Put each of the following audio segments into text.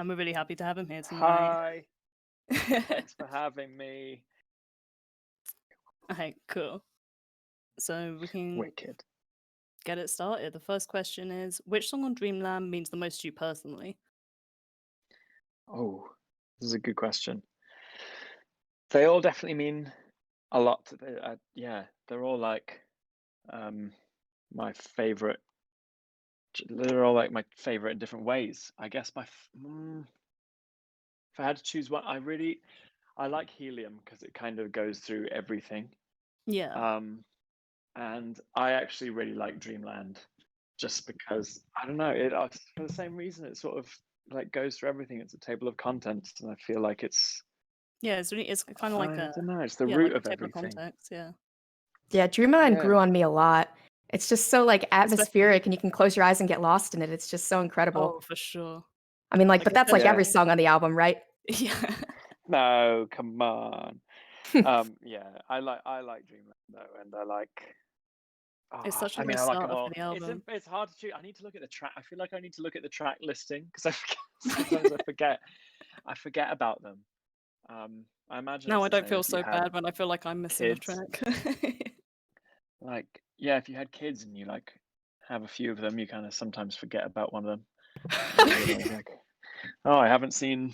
And we're really happy to have him here tonight. Hi. Thanks for having me. Okay, cool. So we can Wicked. get it started. The first question is, which song on Dreamland means the most to you personally? Oh, this is a good question. They all definitely mean a lot to the, yeah, they're all like my favorite. They're all like my favorite in different ways. I guess if I had to choose one, I like Helium because it kind of goes through everything. Yeah. And I actually really like Dreamland just because I don't know it for the same reason it sort of like goes through everything. It's a table of contents, and I feel like it's Yeah, it's kind of like I a don't know, it's the like root a of table of everything. context, yeah. Yeah, Dreamland Yeah. grew on me a lot. It's just so like Especially atmospheric, and you can close your eyes and get lost in it. It's just so incredible. Oh, for sure. I mean, like, Like, but that's like Yeah. every song on the album, right? Yeah. No, come on. Yeah, I like Dreamland though, and I like. It's such a I mean, nice I like them starter all. for the album. It's hard to choose. I need to look at the track. I feel like I need to look at the track listing because sometimes I forget. I forget about them. I imagine Now it's I the don't same feel if you so had bad when I feel like I'm missing a kids. track. Like, yeah, if you had kids and you like have a few of them, you kind of sometimes forget about one of them. And you're like, oh, I haven't seen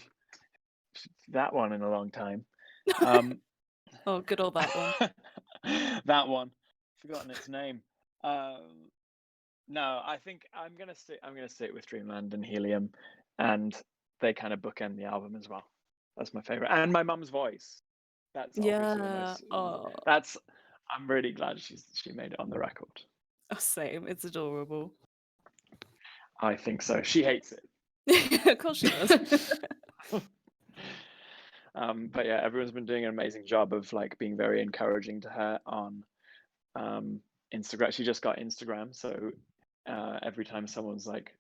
that one in a long time. Oh, good old that one. That one, forgotten its name. No, I think I'm gonna stick with Dreamland and Helium, and they kind of bookend the album as well. That's my favorite, and my mum's voice. That's obviously the Yeah. most. Oh, I'm really glad she made it on the record. same. It's adorable. I think so. She hates it. Of course she does. But yeah, everyone's been doing an amazing job of like being very encouraging to her on Instagram. She just got Instagram, so every time someone's like,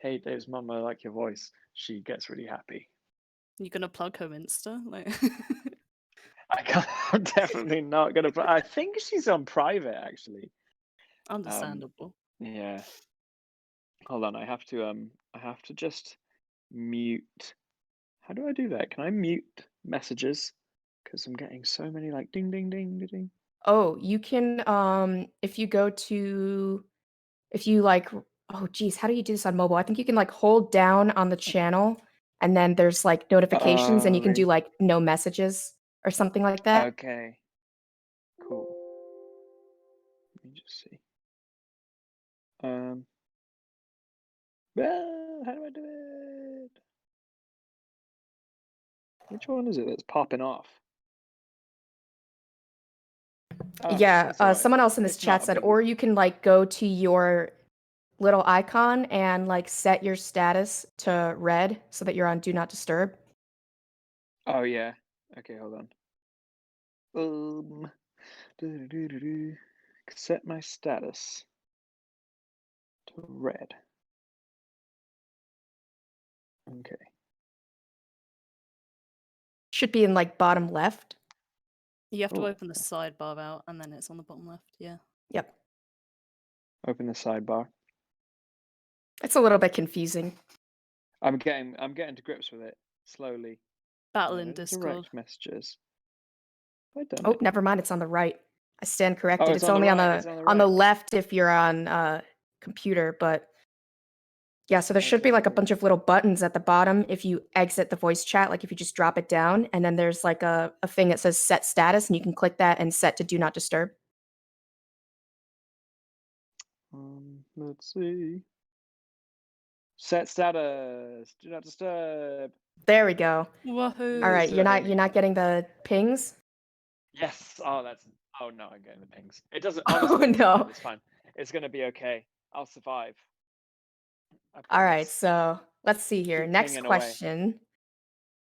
"Hey, Dave's mum, I like your voice," she gets really happy. You gonna plug her Insta? Like, I'm definitely not gonna. I think she's on private actually. understandable. Yeah. Hold on, I have to just mute. How do I do that? Can I mute messages? Because I'm getting so many like ding ding ding ding ding. Oh, you can if you go to if you like oh geez, how do you do this on mobile? I think you can like hold down on the channel and then there's like notifications and you can do like no messages or something like that. Okay. Cool. Let me just see. How do I do it? Which one is it that's popping off? Oh, Yeah, that's all right. someone else in this It's chat not a said, big. or you can like go to your little icon and like set your status to red so that you're on Do Not Disturb. Oh yeah. Okay, hold on. Set my status to red. Okay. Should be in like bottom left. You have to Oh. open the sidebar out, and then it's on the bottom left. Yeah. Yep. Open the sidebar. It's a little bit confusing. I'm getting to grips with it slowly. Battle in Discord. Direct messages. I done Oh, it. never mind. It's on the right. I stand corrected. Oh, it's only on right. the left if you're on computer, but yeah, so there should be like a bunch of little buttons at the bottom if you exit the voice chat, like if you just drop it down, and then there's like a thing that says set status, and you can click that and set to do not disturb. Let's see. Set status. Do not disturb. There we go. Woohoo! All right, you're not getting the pings? Yes. Oh, no, I'm getting the pings. It doesn't. Oh Honestly, no. it's fine. It's gonna be okay. I'll survive. All right, so let's see here. Keep Next pinging away. question.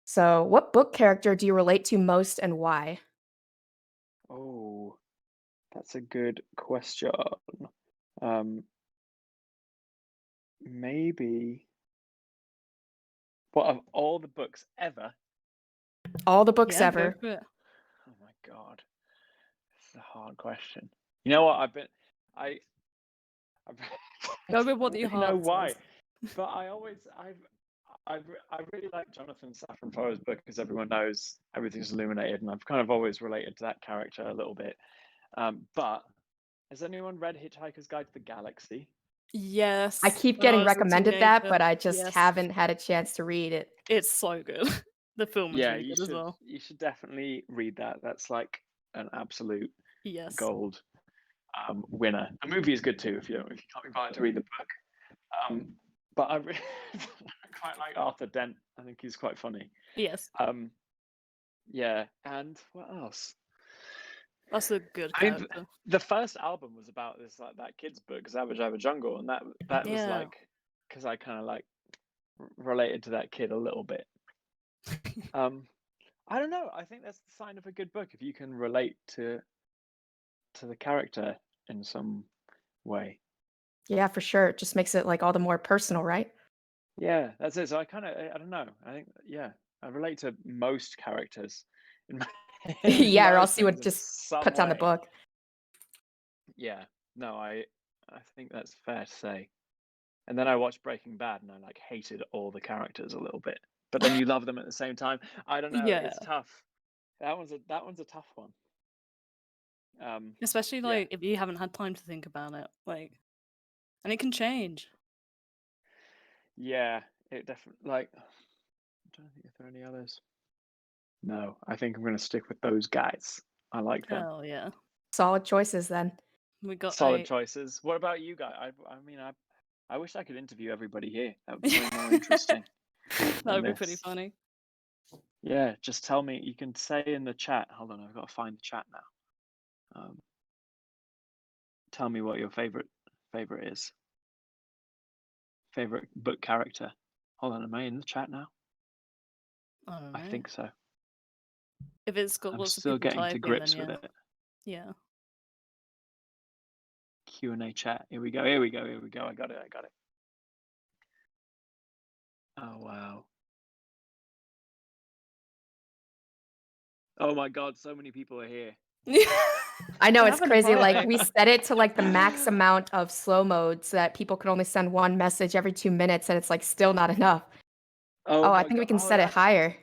So, what book character do you relate to most and why? Oh, that's a good question. Maybe. What of all the books ever? All the books Yeah, ever. go for it. Oh my god, this is a hard question. You know what? I've Go with what I your don't really know heart why, says. but I really like Jonathan Safran Foer's book because everyone knows everything's illuminated, and I've kind of always related to that character a little bit. But has anyone read Hitchhiker's Guide to the Galaxy? Yes. I keep when I getting was a recommended that, teenager. but I just Yes. haven't had a chance to read it. It's so good. The film is Yeah, really you good as should well. you should definitely read that. That's like an absolute Yes. gold winner. The movie is good too if you can't be bothered to read the book. But I really quite like Arthur Dent. I think he's quite funny. Yes. Yeah, and what else? That's a good I mean, character. the first album was about this like that kid's book, Zabba Jabba Jungle, and that was Yeah. like because I kind of like related to that kid a little bit. I don't know. I think that's the sign of a good book if you can relate to the character in some way. Yeah, for sure. It just makes it like all the more personal, right? Yeah, that's it. So I don't know. I think I relate to most characters in Yeah, or most else you things would in just some put down the way. book. Yeah, no, I think that's fair to say. And then I watched Breaking Bad and I like hated all the characters a little bit, but then you love them at the same time. I don't know. Yeah. It's tough. That one's a tough one. Especially yeah. like if you haven't had time to think about it, like, and it can change. Yeah, it definitely like. I'm trying to think if there are any others. No, I think I'm going to stick with those guys. I like them. Hell yeah. Solid choices then. We got Solid choices. What about you guys? I mean, I wish I could interview everybody here. That would be way more interesting. That would be pretty this. funny. Yeah, just tell me. You can say in the chat. Hold on, I've got to find the chat now. Tell me what your favorite is. Favorite book character. Hold on, am I in the chat now? I don't know. I think so. If it's got I'm lots of still people getting to typing, grips then with it. yeah. Q&A chat. Here we go. I got it. Oh wow. Oh my god, so many people are here. I know, We're it's having a crazy. Like party. we set it to like the max amount of slow mode so that people can only send one message every 2 minutes, and it's like still not enough. Oh, I my think we god. can set it higher.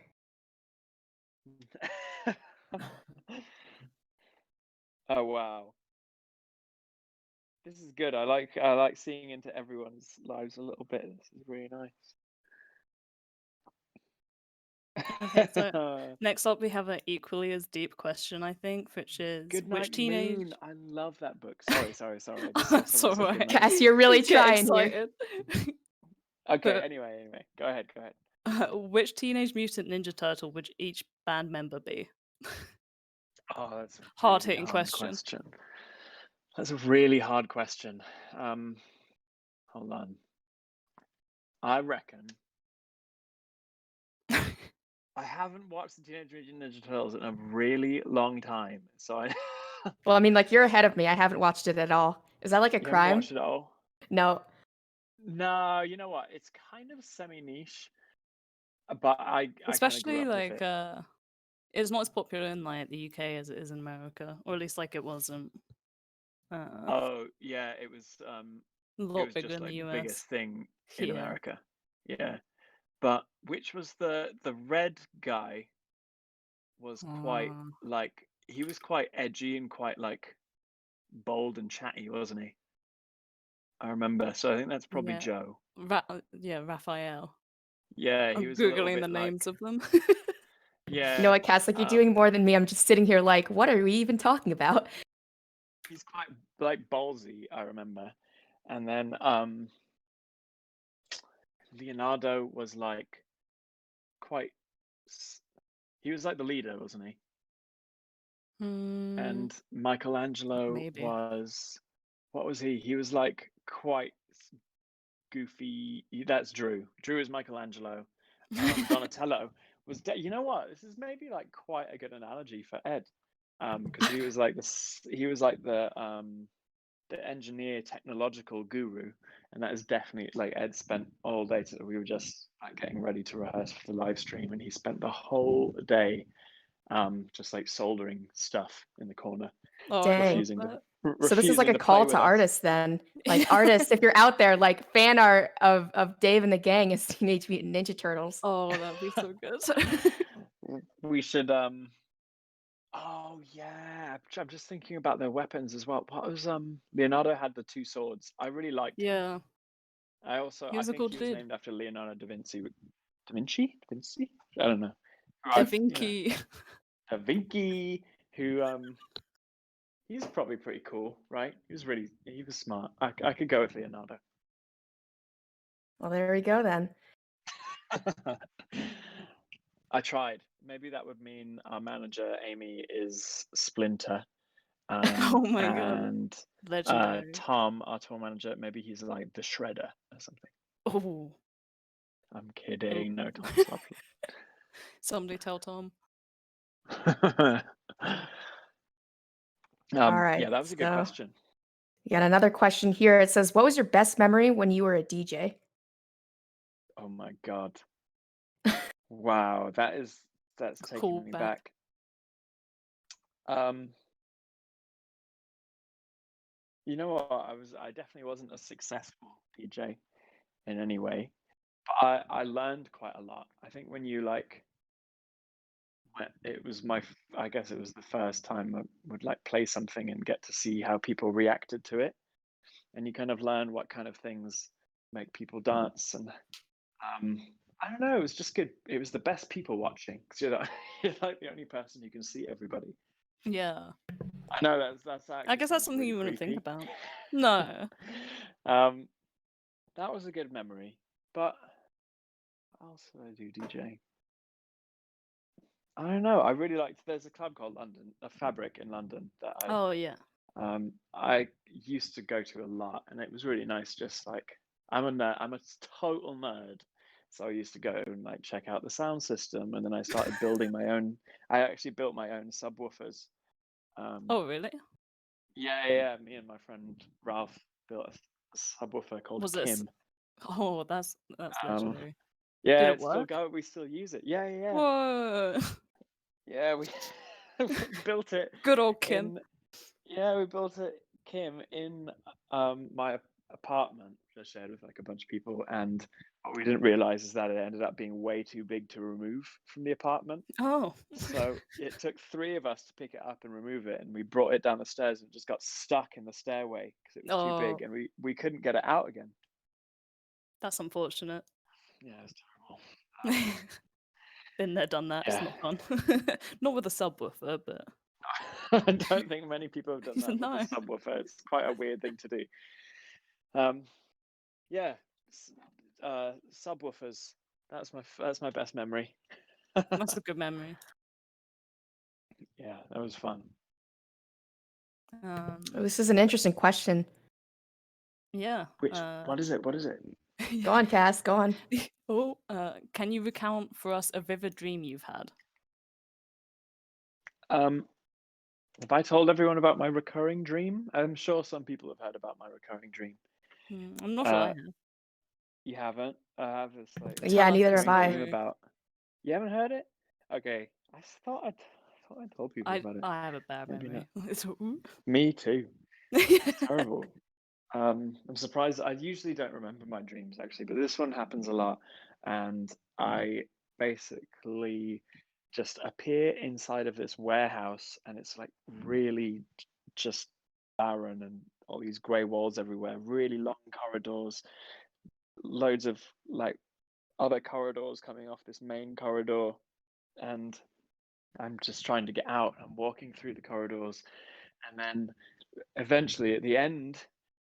Oh wow. This is good. I like seeing into everyone's lives a little bit. This is really nice. Okay, so next up we have an equally as deep question, I think, which is Good which Night teenage Moon. I love that book. Sorry. I just said That's someone said alright. Good Night Cass, Moon. you're really Get trying here. excited. Okay, But- anyway. Go ahead. Which Teenage Mutant Ninja Turtle would each band member be? Oh, that's a Hard-hitting really question. That's a really hard question. Hold on. I reckon I haven't watched the Teenage Mutant Ninja Turtles in a really long time, so I. Well, I mean, like you're ahead of me. I haven't watched it at all. Is that like a You haven't crime? watched it all? No. No, you know what? It's kind of semi-niche, but I Especially kind of grew up like with it. it's not as popular in like the UK as it is in America, or at least like it wasn't. Oh yeah, it was. A It lot was bigger just in like the the US. biggest thing in Yeah. America. Yeah, but which was the red guy? Was quite like he was quite edgy and quite like bold and chatty, wasn't he? I remember. So I think that's probably Yeah. Joe. Yeah, Raphael. Yeah, he I'm was a little googling bit the names like, of them. yeah. You know what, Cass? Like you're doing more than me. I'm just sitting here like, what are we even talking about? He's quite like ballsy, I remember. And then Leonardo was like quite. He was like the leader, wasn't he? And Michelangelo Maybe. was. What was he? He was like quite goofy. That's Drew. Drew is Michelangelo. Donatello was. You know what? This is maybe like quite a good analogy for Ed, because he was like this. He was like the engineer, technological guru, and that is definitely like Ed spent all day. We were just like, getting ready to rehearse for the live stream, and he spent the whole day, just like soldering stuff in the corner, Dang. refusing So this is like refusing a to play call with to us. artists then. Like artists, if you're out there, like fan art of Dave and the gang as Teenage Mutant Ninja Turtles. Oh, that'd be so good. We should oh yeah, I'm just thinking about their weapons as well. What was Leonardo had the two swords. I really liked him. Yeah, I also he I was a think good he was dude. named after Leonardo da Vinci. Da Vinci? Da Vinci? I don't know. Who Da I've, you know, Vinci. Da Vinci, who he's probably pretty cool, right? He was smart. I could go with Leonardo. Well, there we go then. I tried. Maybe that would mean our manager Amy is Splinter, Oh my god, and legendary. Tom, our tour manager, maybe he's like the Shredder or something. Oh, I'm kidding. No, Tom's lovely. somebody tell Tom. All right. Yeah, that was a good So question. we got another question here. It says, "What was your best memory when you were a DJ?" Oh my god. Wow, that's taking Call me back. back. You know what? I definitely wasn't a successful DJ in any way, but I learned quite a lot. I think when you like it was I guess it was the first time I would like play something and get to see how people reacted to it, and you kind of learn what kind of things make people dance, and I don't know, it was just good. It was the best people watching because you're like the only person who can see everybody. Yeah, I know that's I actually guess that's sounds something really you wouldn't think creepy. about. No. That was a good memory, but what else did I do DJ? I don't know. I really liked. There's a club called Fabric in London that Oh yeah. I used to go to a lot, and it was really nice. Just like I'm a nerd, I'm a total nerd, so I used to go and like check out the sound system, and then I started building my own. I actually built my own subwoofers. Oh really? Yeah. Me and my friend Ralph built a subwoofer called Was it? Kim. Oh, that's Um, legendary. Did yeah, it it's still work? going. We still use it. Yeah. Whoa. Yeah, we we built it Good old Kim. in. Yeah, we built it, Kim, in my apartment, which I shared with like a bunch of people, and what we didn't realize is that it ended up being way too big to remove from the apartment. Oh. So it took 3 of us to pick it up and remove it, and we brought it down the stairs and it just got stuck in the stairway because it was too big, Oh, and we couldn't get it out again. that's unfortunate. Yeah, it's terrible. Been there, done that. It's Yeah. not fun. Not with a subwoofer, but I don't think many people have done that with no. a subwoofer. It's quite a weird thing to do. Yeah, subwoofers. That's my best memory. That's a good memory. Yeah, that was fun. Oh, this is an interesting question. Yeah. What is it? What is it? Go on, Cass. Go on. Oh, can you recount for us a vivid dream you've had? Have I told everyone about my recurring dream? I'm sure some people have heard about my recurring dream. I'm not sure I have. You haven't? I have this like Yeah, neither have recurring dream I. about. You haven't heard it? Okay, I thought I told people about it. I have a bad Maybe memory. not. Me too. It's terrible. I'm surprised. I usually don't remember my dreams actually, but this one happens a lot, and I basically just appear inside of this warehouse, and it's like really just barren and all these grey walls everywhere, really long corridors, loads of like other corridors coming off this main corridor, and I'm just trying to get out. I'm walking through the corridors, and then eventually at the end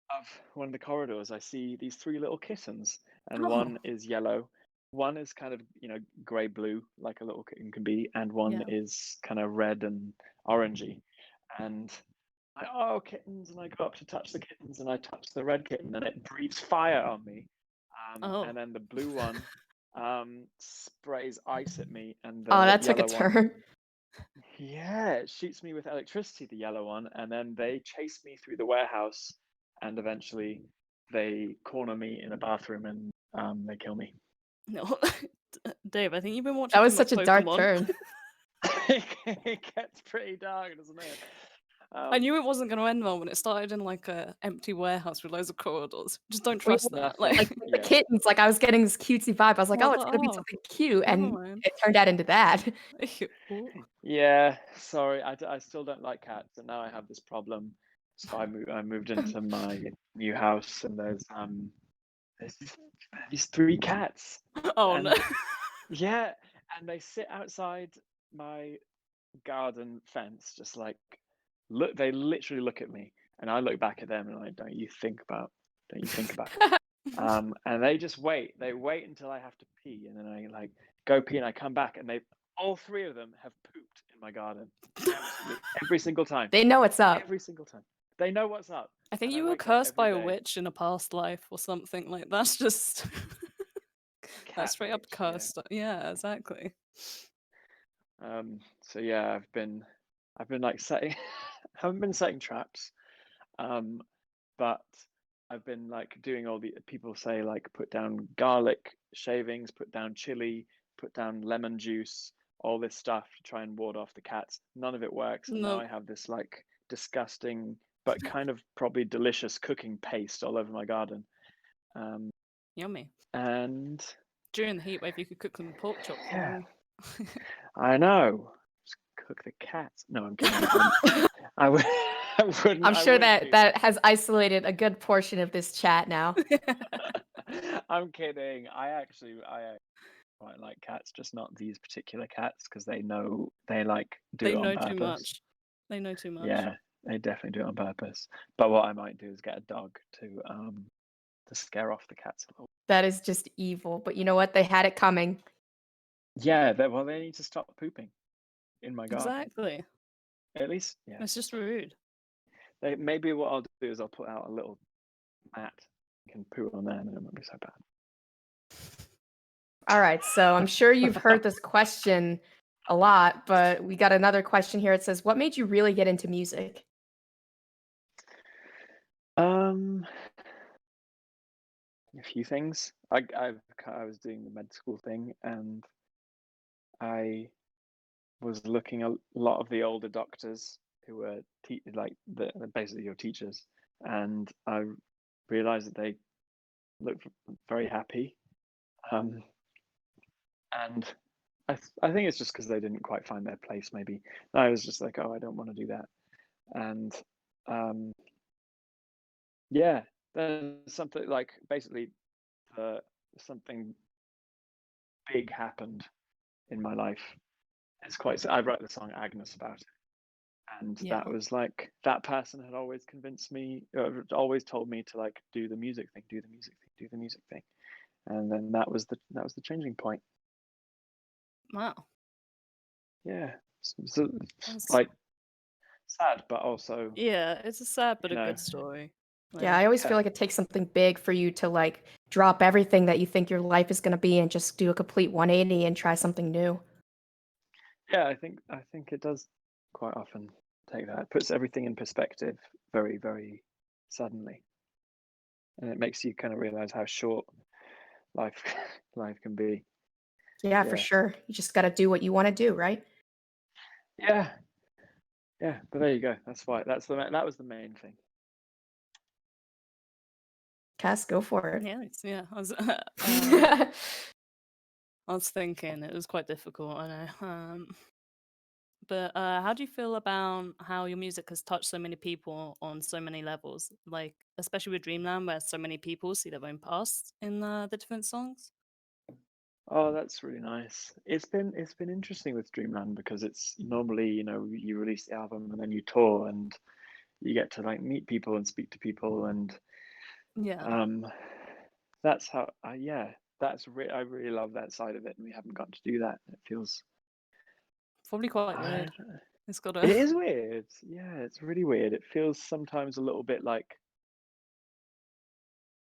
of one of the corridors, I see these 3 little kittens, and Oh. one is yellow, one is kind of grey blue like a little kitten can be, and one is kind of red and orangey. And oh, kittens, and I go up to touch the kittens, and I touch the red kitten, and it breathes fire on me. And then the blue one sprays ice at me, and the that took a yellow one, turn. yeah, it shoots me with electricity, the yellow one, and then they chase me through the warehouse, and eventually they corner me in a bathroom, and they kill me. No, Dave, I think you've been watching. That was too such much a dark Pokemon. turn. It gets pretty dark, doesn't it? I Um, knew it wasn't going to end well when it started in like a empty warehouse with loads of corridors. Just don't Well, trust that. nothing. like with the Yeah. kittens, like I was getting this cutesy vibe. I was like, I oh, was it's like, gonna be oh, something cute, never and mind. it turned out into that. Ooh. Yeah, sorry, I still don't like cats, and now I have this problem. So I moved into my new house, and there's these three cats, Oh no. and yeah, and they sit outside my garden fence, just like look. They literally look at me, and I look back at them, and I'm like, don't you think about and they just wait. They wait until I have to pee, and then I like go pee, and I come back, and they all three of them have pooped in my garden. Absolutely every single time. They know what's up. Every single time. They know what's up. I think And you I were wake up cursed by every a day. witch in a past life or something like that's just Cat that's straight up witch, yeah. cursed. Yeah, exactly. So yeah, I've been like setting haven't been setting traps. But I've been like doing all the people say like put down garlic shavings, put down chili, put down lemon juice, all this stuff to try and ward off the cats. None of it works. And now No. I have this like disgusting but kind of probably delicious cooking paste all over my garden. Yummy. And During the heat wave you could cook some pork chops. yeah, Yeah. I know. Just cook the cats. No, I'm kidding. I would. I wouldn't. I'm I sure would that do that has isolated a good portion of this chat now. I'm kidding. I quite like cats, just not these particular cats because they know they like do They it on know too purpose. much. They know too much. Yeah, they definitely do it on purpose. But what I might do is get a dog to scare off the cats a little. That is just evil. But you know what? They had it coming. Yeah, they need to stop pooping in my garden. Exactly. At least, yeah. It's just rude. Maybe what I'll do is I'll put out a little mat and can poo on there, and it won't be so bad. All right, so I'm sure you've heard this question a lot, but we got another question here. It says, what made you really get into music? A few things. I was doing the med school thing, and I was looking a lot of the older doctors who were basically your teachers, and I realized that they looked very happy. And I think it's just because they didn't quite find their place. Maybe I was just like, oh, I don't want to do that, and yeah, then something like basically something big happened in my life. It's quite. I wrote the song Agnes about it, and Yeah. that was like that person had always convinced me, always told me to like do the music thing, do the music thing, do the music thing, and then that was the changing point. Wow. Yeah, so That's- like sad, but also Yeah, it's a sad but you a know, good story. Yeah, I always feel Yeah. like it takes something big for you to like drop everything that you think your life is going to be and just do a complete 180 and try something new. yeah, I think it does quite often take that. It puts everything in perspective very, very suddenly, and it makes you kind of realize how short life life can be. Yeah, for Yeah. sure. You just got to do what you want to do, right? Yeah, but there you go. That's why that was the main thing. Cass, go for it. Yeah. I was thinking it was quite difficult, I know. But how do you feel about how your music has touched so many people on so many levels? Like, especially with Dreamland, where so many people see their own past in the different songs. Oh, that's really nice. It's been interesting with Dreamland because it's normally, you release the album and then you tour and you get to like meet people and speak to people, and Yeah, that's how I really love that side of it, and we haven't got to do that. It feels probably quite I weird. don't know. It's got It a is weird. Yeah, it's really weird. It feels sometimes a little bit like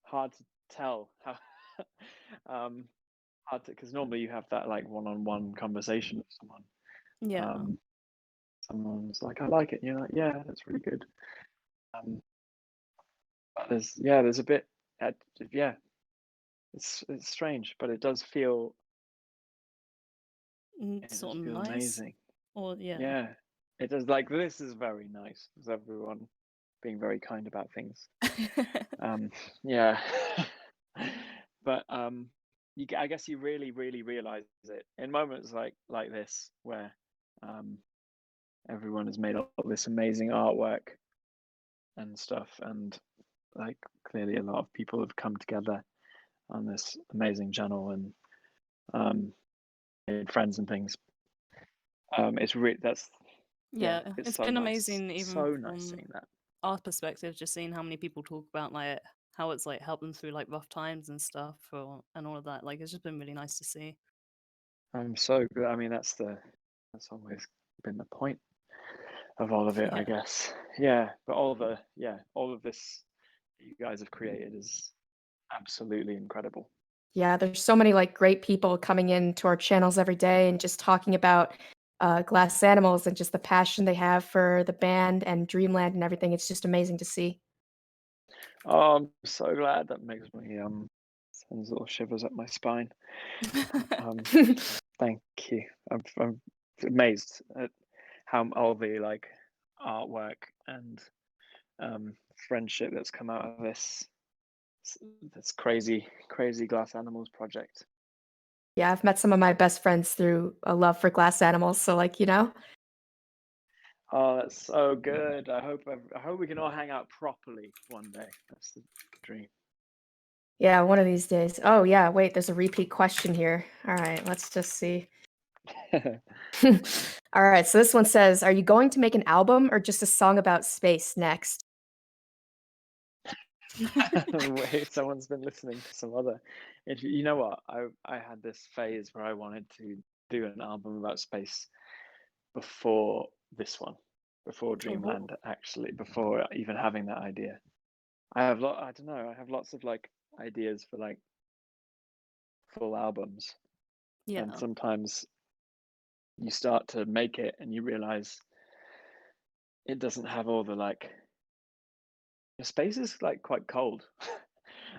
hard to tell how hard to, because normally you have that like one-on-one conversation with someone. yeah. Someone's like, I like it, and you're like, yeah, that's really good. But there's a bit, yeah, it's strange, but it does feel Sort of nice, amazing. or yeah. Yeah, it does, like, this is very nice. Is everyone being very kind about things? Yeah. But I guess you really, really realize it in moments like this where um, everyone has made all this amazing artwork and stuff, and like clearly a lot of people have come together on this amazing channel and made friends and things. It's really Yeah, it's it's so been nice, amazing even so nice from seeing that. our perspective, just seeing how many people talk about like how it's like helped them through like rough times and stuff and all of that. Like it's just been really nice to see. I'm so good. I mean, that's always been the point of all of it, I Yeah. guess. But all of this that you guys have created is absolutely incredible. Yeah, there's so many like great people coming into our channels every day and just talking about glass animals and just the passion they have for the band and Dreamland and everything. It's just amazing to see. Oh, I'm so glad. That makes me sends little shivers up my spine. Um, thank you. I'm amazed at how all the like artwork and friendship that's come out of this crazy glass animals project. Yeah, I've met some of my best friends through a love for glass animals. So, like, Oh, that's so good. I hope we can all hang out properly one day. That's the dream. yeah, one of these days. Oh, yeah, wait, there's a repeat question here. All right, let's just see. All right, so this one says, are you going to make an album or just a song about space next? Wait, someone's been listening to some other. You know what? I had this phase where I wanted to do an album about space before this one, before Oh, Dreamland, actually, before even having that idea. I don't know. I have lots of like ideas for like full albums, and yeah. sometimes you start to make it and you realize it doesn't have all the like. The space is like quite cold.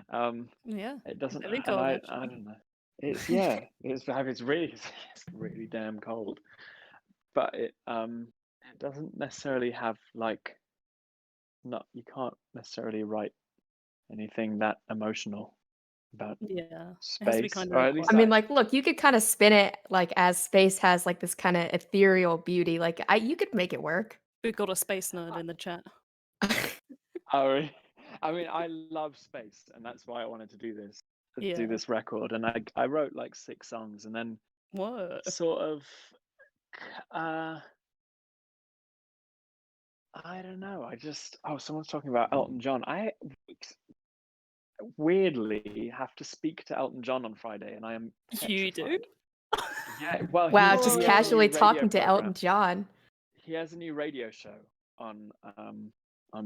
um, Yeah. it doesn't, Very and cold I actually. don't know. It's really it's really damn cold. But it doesn't necessarily have like not you can't necessarily write anything that emotional about Yeah. It has to be space, kind or of at quiet. least I mean, like, look, you could kind of spin it like as space has like this kind of ethereal beauty. Like, you could make it work. We've got a space nerd in the chat. I, I mean, I love space, and that's why I wanted to do Yeah. this record. And I wrote like 6 songs, and then Whoa. sort of, uh, I don't know. Someone's talking about Elton John. I weirdly have to speak to Elton John on Friday, and I am You do? petrified. Yeah, well, Wow, he just has a Whoa. new casually radio talking to Elton program. John. He has a new radio show on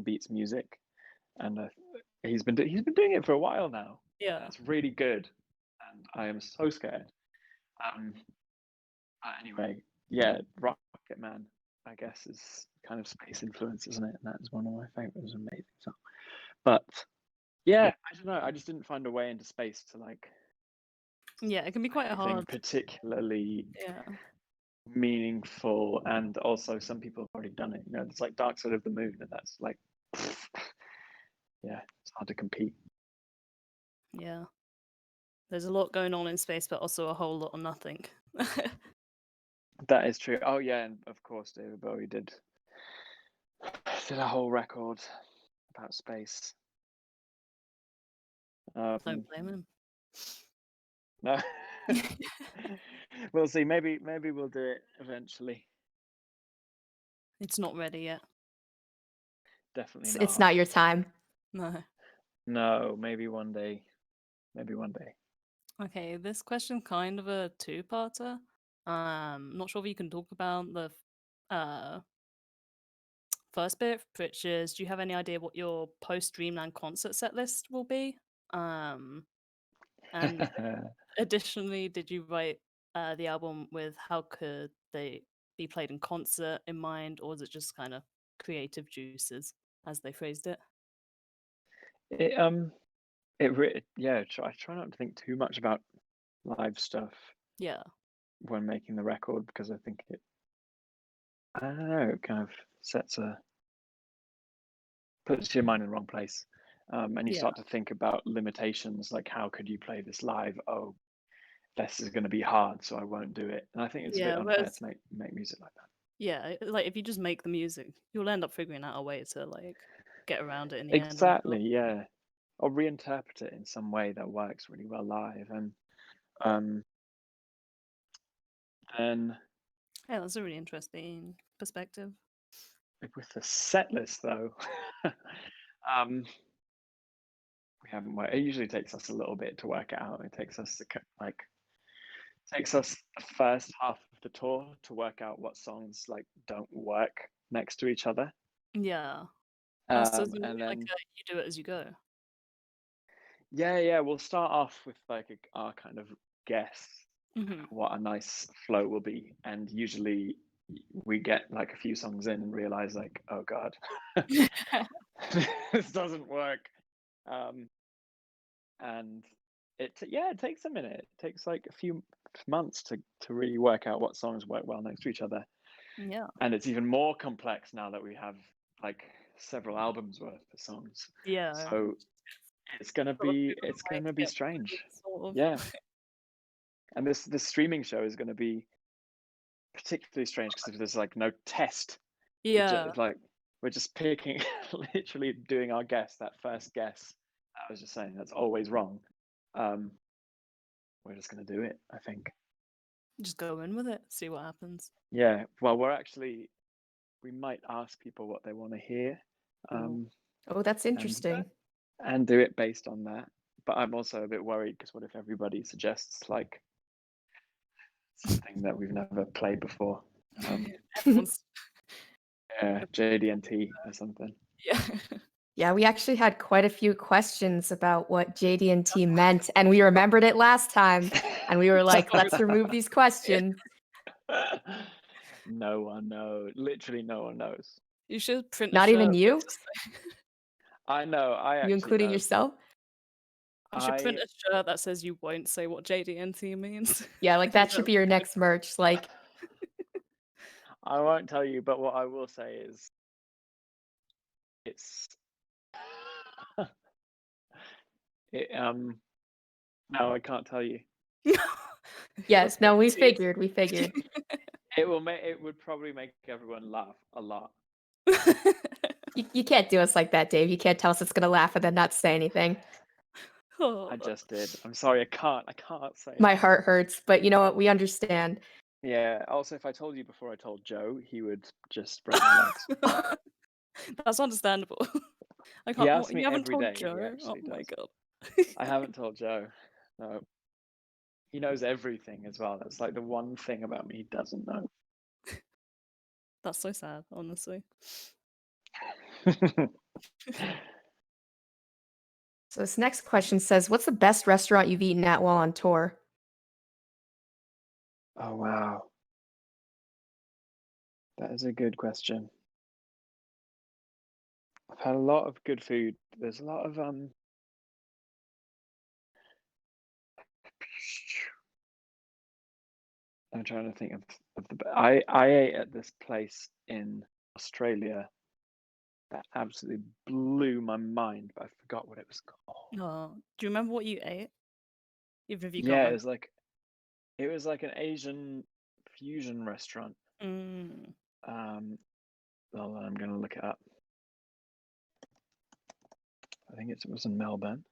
Beats Music, and he's been doing it for a while now. Yeah. It's really good, and I am so scared. Anyway, yeah, Rocket Man, I guess, is kind of space influence, isn't it? And that is one of my favorite. It was an amazing song. But yeah, I don't know. I just didn't find a way into space to like Yeah, it can be quite anything hard. particularly Yeah. meaningful, and also some people have already done it. You know, it's like Dark Side of the Moon, and that's like, yeah, it's hard to compete. Yeah. There's a lot going on in space, but also a whole lot of nothing. That is true. Oh yeah, and of course David Bowie did a whole record about space. Don't blame him. No, we'll see. Maybe we'll do it eventually. It's not ready yet. Definitely It's not. not your time. No. No, maybe one day. Maybe one day. Okay, this question kind of a two-parter. Not sure if you can talk about the uh first bit, which is, do you have any idea what your post-Dreamland concert set list will be? And additionally, did you write the album with how could they be played in concert in mind, or was it just kind of creative juices, as they phrased it? I try not to think too much about live stuff Yeah. when making the record, because I think I don't know, it kind of puts your mind in the wrong place. And you Yeah. start to think about limitations, like how could you play this live? Oh, this is going to be hard, so I won't do it. And I think it's a bit Yeah, unfair whereas to make music like that. yeah, like if you just make the music, you'll end up figuring out a way to like get around it in the end, I'm sure. Exactly, yeah. Or reinterpret it in some way that works really well live. And um, then Yeah, that's a really interesting perspective. with the set list, though, um, we haven't worked. It usually takes us a little bit to work it out. It takes us takes us the first half of the tour to work out what songs like don't work next to each other. Yeah. So is it And maybe like then you do it as you go? yeah, we'll start off with like our kind of guess Hmm. what a nice flow will be, and usually we get like a few songs in and realize like, oh god, this doesn't work. Um, and it takes a minute. It takes like a few months to really work out what songs work well next to each other. Yeah. And it's even more complex now that we have like several albums worth of songs. Yeah. So it's gonna Got a be super mic, be get strange. sort of. Yeah. And this streaming show is gonna be particularly strange because there's like no test. It Yeah. just like we're just picking, literally doing our guess. That first guess, I was just saying, that's always wrong. We're just gonna do it, I think. Just go in with it, see what happens. Yeah. Well, we might ask people what they want to hear, Ooh. Oh, that's and interesting. do it based on that. But I'm also a bit worried because what if everybody suggests like something that we've never played before? Everyone's Yeah, JDNT or something. yeah. Yeah, we actually had quite a few questions about what JDNT meant, and we remembered it last time, and we were like, let's remove these Yeah. questions. No one knows. Literally, no one knows. You should print a Not shirt even with you? just I know. I You actually including know. yourself? you should print I a shirt that says you won't say what JDNT means. Yeah, I like think that should that be your next merch. Like, I won't tell you, but what I will say is it's it no, I can't tell you. yeah, You'll spill no, the we tea. figured, we figured. It would probably make everyone laugh a lot. You can't do us like that, Dave. You can't tell us it's gonna laugh and then not say anything. I Oh, just did. I'm sorry, I can't say My it. heart hurts, but you know what? We understand. Yeah, also if I told you before I told Joe, he would just break my legs. that's understandable. I He can't. asks What, me you haven't every told day, he Joe? Oh actually my does. god. I haven't told Joe. No. He knows everything as well. That's like the one thing about me he doesn't know. That's so sad, honestly. So this next question says, "What's the best restaurant you've eaten at while on tour?" Oh wow. That is a good question. I've had a lot of good food. There's a lot of I'm trying to think of I ate at this place in Australia that absolutely blew my mind, but I forgot what it was called. Oh, do you remember what you ate? Even if you can't Yeah, remember. it was like an Asian fusion restaurant. Mm. Well, I'm gonna look it up. I think it was in Melbourne.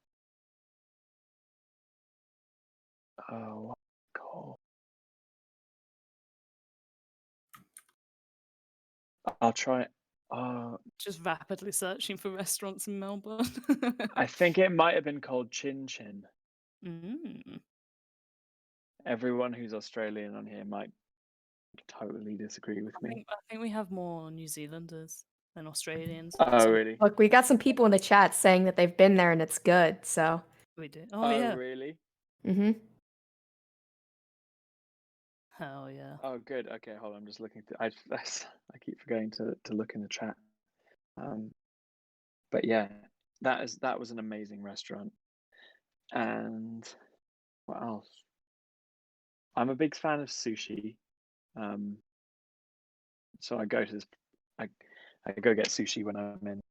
Oh, what's it called? I'll try it. Just rapidly searching for restaurants in Melbourne. I think it might have been called Chin Chin. Mm. Everyone who's Australian on here might totally disagree with me. I think we have more New Zealanders than Australians. Oh, So really? Look, we got some people in the chat saying that they've been there and it's good. So, we do. Oh Oh, yeah. really? hmm Hell yeah. Oh, good. Okay, hold on. I'm just looking through. I keep forgetting to look in the chat. But yeah, that was an amazing restaurant. And what else? I'm a big fan of sushi. So I go to this. I go get sushi when I'm in.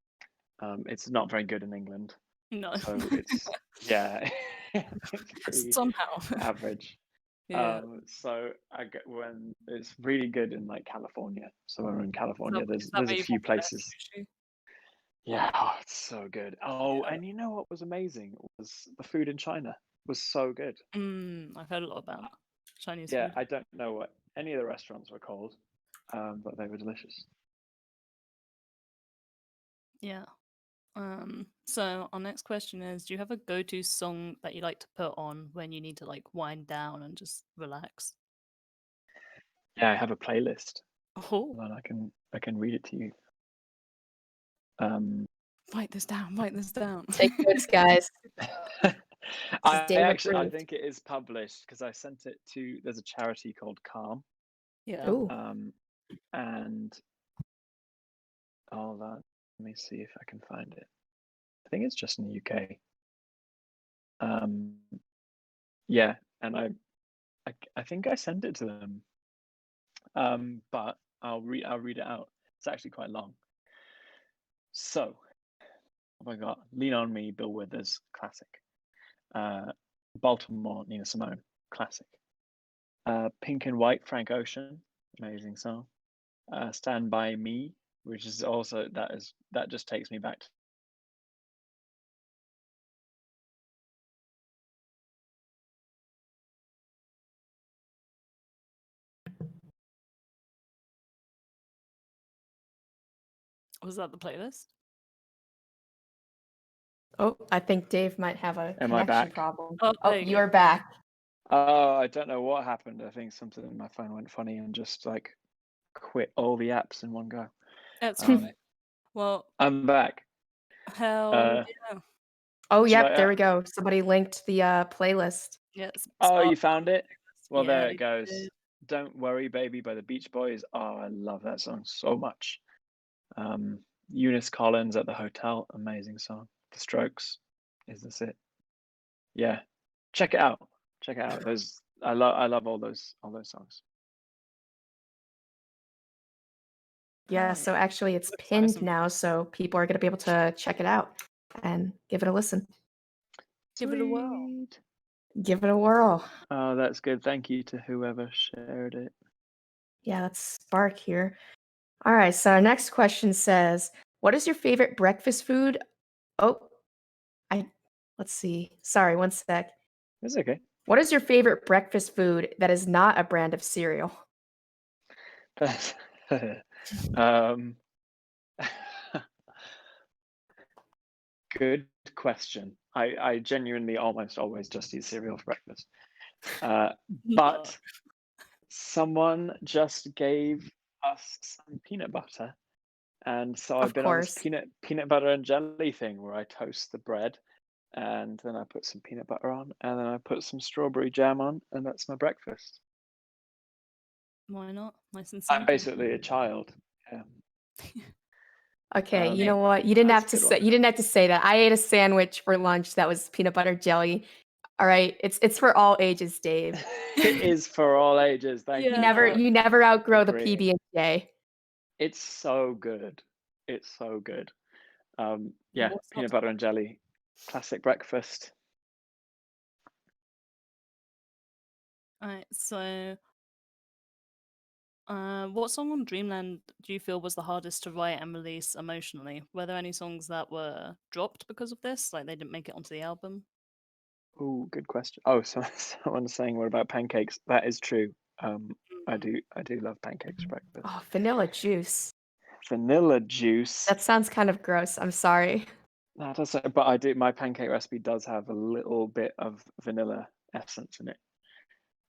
It's not very good in England, No. so it's it's pretty Somehow. average. Yeah. So I get when it's really good in like California. So when we're in California, Is that there's a where you've few had the best places. sushi? Yeah, oh, it's so good. Oh, Yeah. and you know what was amazing was the food in China was so good. I've heard a lot about Chinese Yeah, food. I don't know what any of the restaurants were called, but they were delicious. Yeah. So our next question is, do you have a go-to song that you like to put on when you need to like wind down and just relax? Yeah, I have a playlist. Oh, Hold on, I can read it to you. Um, write this down, write this down. Take notes, guys. This is Dave I approved. think it is published because I sent it to. There's a charity called Calm. Yeah. Ooh. And hold on, let me see if I can find it. I think it's just in the UK. Yeah, and I think I sent it to them. But I'll read it out. It's actually quite long. So, oh my God, Lean on Me, Bill Withers, classic. Baltimore, Nina Simone, classic. Pink and White, Frank Ocean, amazing song. Stand By Me, which is also that just takes me back to Was that the playlist? Oh, I think Dave might have a Am I connection back? problem. Oh, Oh, there you go. you're back. Oh, I don't know what happened. I think something in my phone went funny and just like quit all the apps in one go. That's Um, right. Well, I'm back. hell yeah. Oh, Should yep, I? there we go. Somebody linked the playlist. Yeah, Oh, you found it? Well, Yeah, there I it goes. did. Don't Worry, Baby by the Beach Boys. Oh, I love that song so much. Eunice Collins at the Hotel, amazing song. The Strokes, Is This It? Yeah, check it out. Check it out. Those I love all those songs. Yeah, Hell so yeah. actually it's Looks nice pinned and now, so people are going to be able to check it out and give it a listen. give it a whirl. Sweet. Give it a whirl. Oh, that's good. Thank you to whoever shared it. Yeah, that's Spark here. All right, so our next question says, what is your favorite breakfast food? Oh, let's see. Sorry, one sec. It's okay. What is your favorite breakfast food that is not a brand of cereal? um, good question. I genuinely almost always just eat cereal for breakfast. But someone just gave us some peanut butter, and so I've Of been on this course. peanut butter and jelly thing where I toast the bread, and then I put some peanut butter on, and then I put some strawberry jam on, and that's my breakfast. Why not? Nice and I'm simple. basically a child. Yeah. Okay, you Hey, know what? You didn't That's have a to good say one. you didn't have to say that. I ate a sandwich for lunch that was peanut butter jelly. All right, it's for all ages, Dave. It is for all ages. Thank You you Yeah. never for you never outgrow the agreeing. PB&J. It's so good. It's so good. Yeah, What's not peanut to butter and jelly, classic breakfast. Alright, so what song on Dreamland do you feel was the hardest to write and release emotionally? Were there any songs that were dropped because of this? Like they didn't make it onto the album? Oh, good question. Oh, so someone's saying, "What about pancakes?" That is true. I Mm. do love pancakes for breakfast. Oh, vanilla juice. Vanilla juice. That sounds kind of gross. I'm sorry. That does, but I do. My pancake recipe does have a little bit of vanilla essence in it.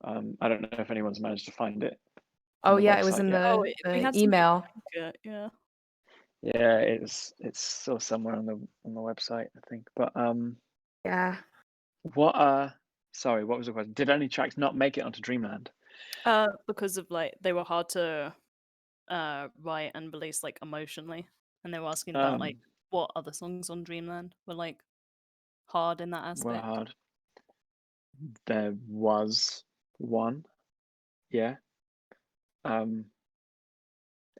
I don't know if anyone's managed to find it on Oh the yeah, it was website in yet. Oh, we the had some email. yeah. Yeah, it's still somewhere on the website, I think. But Yeah. sorry, what was the question? Did any tracks not make it onto Dreamland? Because of like they were hard to write and release like emotionally. And they were asking about like what other songs on Dreamland were like hard in that Were aspect. hard. There was one, yeah.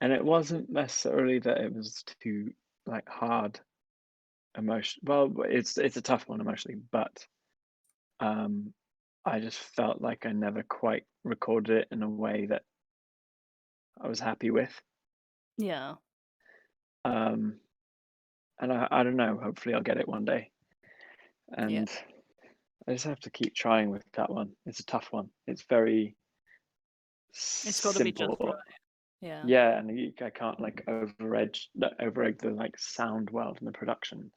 And it wasn't necessarily that it was too like hard emotion. Well, it's a tough one emotionally, but um, I just felt like I never quite recorded it in a way that I was happy with. Yeah. Um, and I don't know. Hopefully, I'll get it one day. Yeah. And I just have to keep trying with that one. It's a tough one. It's very It's got to be just right. simple. Yeah. Yeah, and I can't like over egg the like sound world and the production.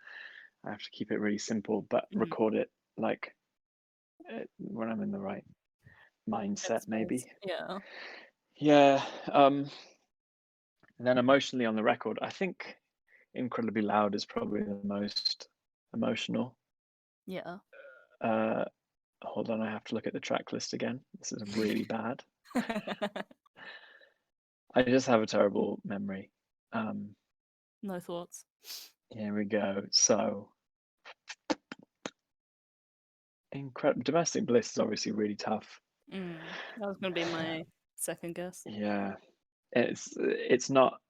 I have to keep it really simple, but Mhm. record it like when I'm in the right mindset, Headspace. maybe. Yeah. Yeah. And then emotionally on the record, I think Incredibly Loud is probably the most emotional. Yeah. Hold on, I have to look at the track list again. This is really bad. I just have a terrible memory. No thoughts. Here we go. So, Domestic Bliss is obviously really tough. That was going to be my second guess. Yeah, it's not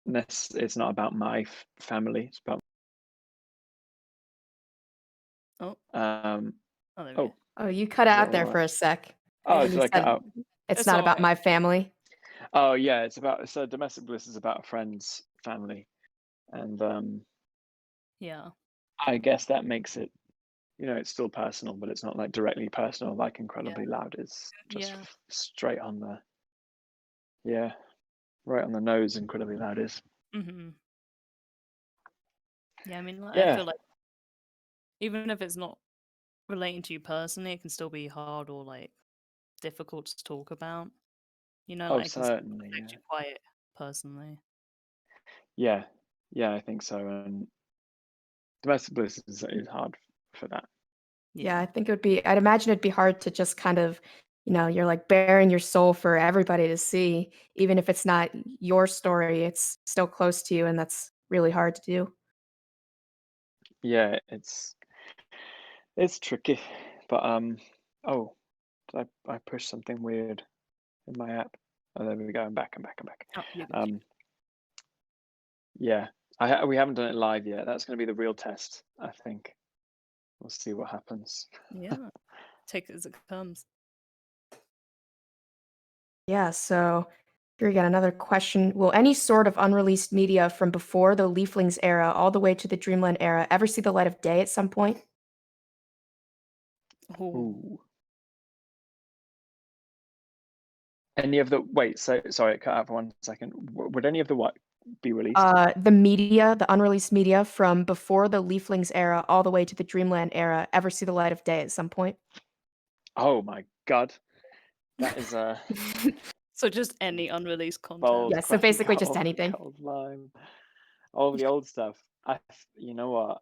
it's not about my family. It's about Oh, um. oh, there we Oh, go. Oh, you cut is it out all there right? for a sec Oh, when did you I cut said out? it's It's not all about right. my family. Oh yeah, it's about Domestic Bliss is about a friend's family, and Yeah. I guess that makes it, it's still personal, but it's not like directly personal like Yeah. Incredibly Loud is. Just Yeah. straight on the, yeah, right on the nose. Incredibly Loud is. Hmm. Yeah. I mean, I Yeah. feel like even if it's not relating to you personally, it can still be hard or like difficult to talk about. Oh, Like it can still certainly. affect you quite personally. Yeah. Yeah, I think so. And Domestic Bliss is hard for that. Yeah, I Yeah. think I'd imagine it'd be hard to just kind of, you're like bearing your soul for everybody to see, even if it's not your story, it's still close to you, and that's really hard to do. Yeah, it's tricky, but oh, did I push something weird in my app? Oh, there we go. I'm back. Oh, you're good. Yeah, we haven't done it live yet. That's going to be the real test, I think. We'll see what happens. Yeah. Take it as it comes. Yeah, so here we got another question. Will any sort of unreleased media from before the Leaflings era all the way to the Dreamland era ever see the light of day at some point? Ooh. Ooh. Any of the wait, so sorry, it cut out for 1 second. Would any of the what be released? The unreleased media from before the Leaflings era all the way to the Dreamland era ever see the light of day at some point? Oh my God, that is a So just any unreleased content. bold Yeah, so question. basically just anything. Cold Lime, all of the old stuff. You know what?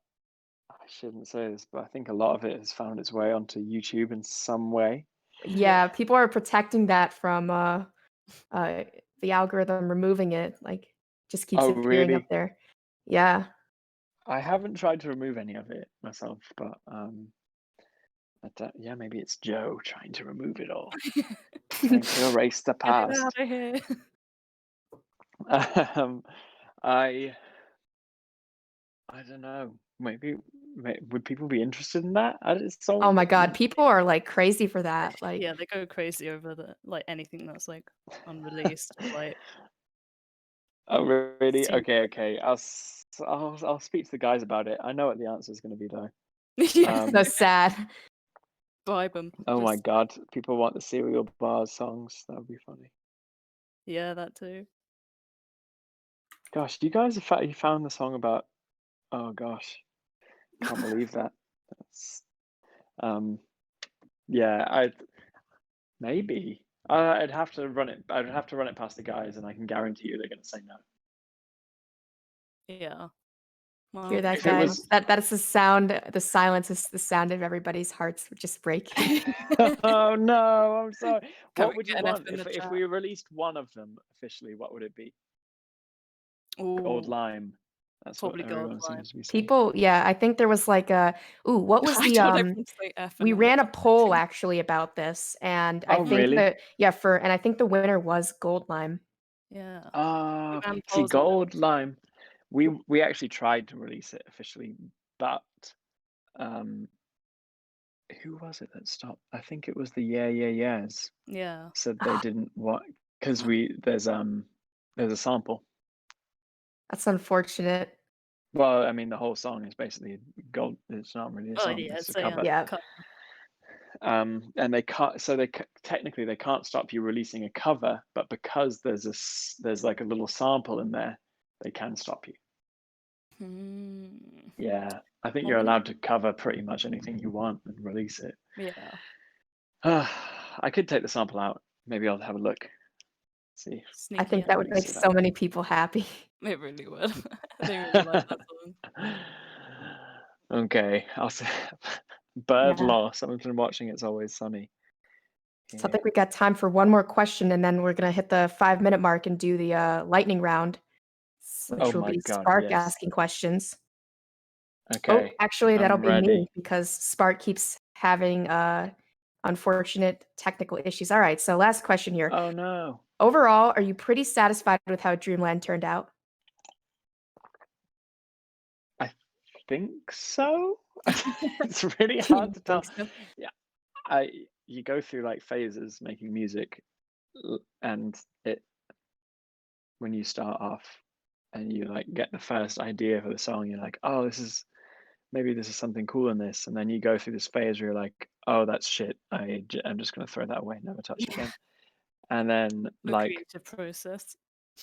I shouldn't say this, but I think a lot of it has found its way onto YouTube in some way. Yeah, people are protecting that from the algorithm removing it, like, just keeps Oh, appearing up really? there. Yeah. I haven't tried to remove any of it myself, but yeah, maybe it's Joe trying to remove it all, trying to erase the Get it past. out of here. um, I don't know. Maybe would people be interested in that? It's Oh so my god, people are, like, crazy for that, like Yeah, they go crazy over anything that's like unreleased or like Oh, really? seems Okay. I'll speak to the guys about it. I know what the answer is going to be though. yeah, so sad. vibe them. Oh my God, people want the Cereal Bars songs. That would be funny. Yeah, that too. Gosh, you guys you found the song about? Oh gosh, can't believe that. That's yeah. Maybe I'd have to run it. I'd have to run it past the guys, and I can guarantee you they're going to say no. Yeah. Hear Well, that, If it guys? was, That is the silence is the sound of everybody's hearts just breaking. oh no, I'm sorry. can What we would you get an F want in the if chat? we released one of them officially? What would it be? Gold Ooh, Lime. That's what probably Gold everyone Lime. seems to be saying. People, yeah, I think there was like what was I the told everyone to say F and we then they ran a kept poll saying actually about this, and I Oh, think really? that, yeah, and I think the winner was Gold Lime. Yeah. Ah, Dreamland see, Paul's a little Gold Lime. We actually tried to release it officially, but um, who was it that stopped? I think it was the Yeah Yeah Yeahs yeah. said they didn't want because there's a sample. That's unfortunate. Well, I mean, the whole song is basically gold. It's not really a Oh, song; yeah, it's a it's a, cover. Yeah. cut. And they can't. So technically they can't stop you releasing a cover, but because there's like a little sample in there, they can stop you. Hmm. Yeah, I think Well, you're allowed maybe to cover pretty much anything you want and release it. yeah. I could take the sample out. Maybe I'll have a look. See. I Sneaky think that would Harry. make See so that. many people happy. It really would. They really like that song. Okay, I'll say Bird Yeah. Law. Someone's been watching It's Always Sunny. So I Yeah. think we got time for one more question, and then we're gonna hit the 5-minute mark and do the lightning round, Oh which will my be God, Spark yes. asking questions. Oh, Okay, actually, that'll I'm be me ready. because Spark keeps having unfortunate technical issues. All right, so last question here. Oh no. Overall, are you pretty satisfied with how Dreamland turned out? I think so. It's really hard You to tell. think so? Yeah, you go through like phases making music, and it when you start off and you like get the first idea for the song, you're like, oh, maybe this is something cool in this, and then you go through this phase where you're like, oh, that's shit. I'm just gonna throw that away, never touch it again. And then The like creative process.